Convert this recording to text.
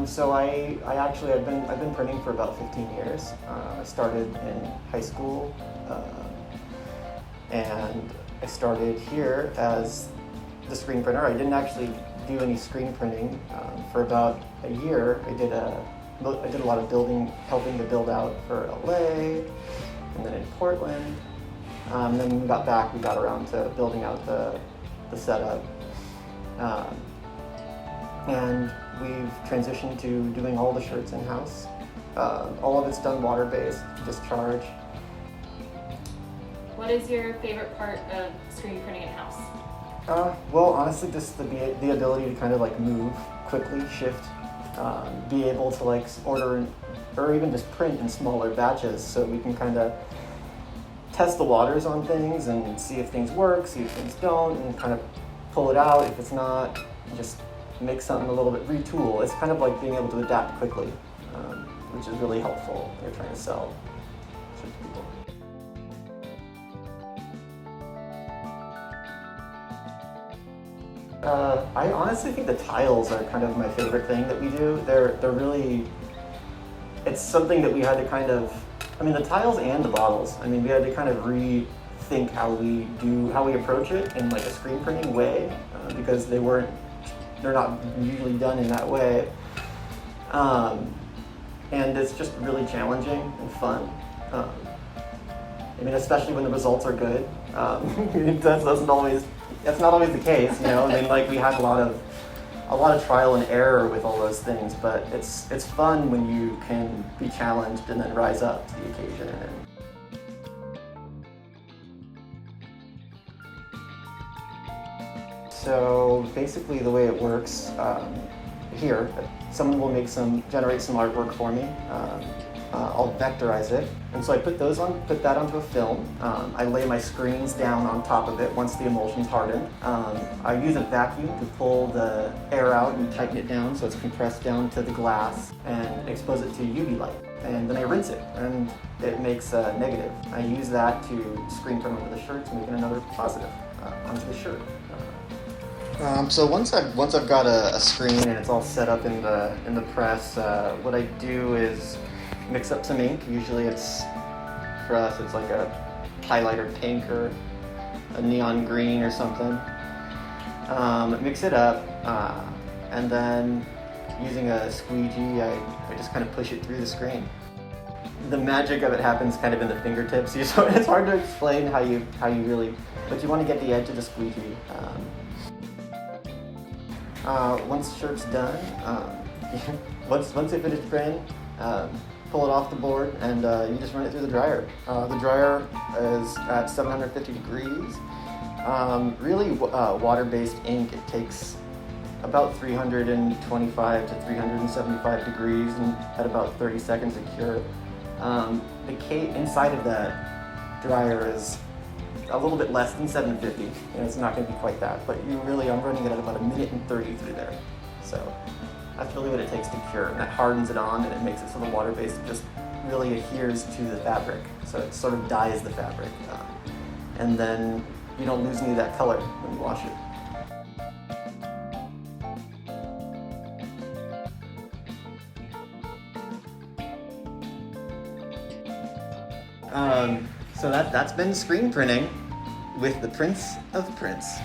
So I've been printing for about 15 years. I started in high school, and I started here as the screen printer. I didn't actually do any screen printing for about a year. I did a lot of helping to build out for LA, and then in Portland. Then when we got back, we got around to building out the setup. And we've transitioned to doing all the shirts in-house. All of it's done water-based, discharge. What is your favorite part of screen printing in-house? Well, honestly, just the ability to kind of like move quickly, shift, be able to like order or even just print in smaller batches, so we can kind of test the waters on things and see if things work, see if things don't, and kind of pull it out. If it's not, just make something a little bit, retool. It's kind of like being able to adapt quickly, which is really helpful when you're trying to sell to people. I honestly think the tiles are kind of my favorite thing that we do. They're really, it's something that we had to kind of, the tiles and the bottles. We had to kind of rethink how we approach it in like a screen printing way, because they're not usually done in that way. And it's just really challenging and fun. Especially when the results are good. That's not always the case, you know. We had a lot of trial and error with all those things, but it's fun when you can be challenged and then rise up to the occasion. So basically the way it works here, someone will generate some artwork for me. I'll vectorize it. And so I put that onto a film. I lay my screens down on top of it once the emulsion's hardened. I use a vacuum to pull the air out and tighten it down so it's compressed down to the glass, and expose it to UV light. And then I rinse it, and it makes a negative. I use that to screen print onto the shirt to make another positive onto the shirt. So once I've got a screen and it's all set up in the press, what I do is mix up some ink. Usually for us it's like a highlighter pink or a neon green or something. Mix it up, and then using a squeegee, I just kind of push it through the screen. The magic of it happens kind of in the fingertips. So it's hard to explain how you really, but you want to get the edge of the squeegee. Once the shirt's done, once they finish printing, pull it off the board and you just run it through the dryer. The dryer is at 750 degrees. Really water-based ink, it takes about 325 to 375 degrees and at about 30 seconds to cure. The cake inside of that dryer is a little bit less than 750. It's not going to be quite that, but I'm running it at about 1:30 through there. So that's really what it takes to cure, and that hardens it on, and it makes it so the water-based just really adheres to the fabric, so it sort of dyes the fabric, and then you don't lose any of that color when you wash it. So that's been screen printing with the Prince of Printz.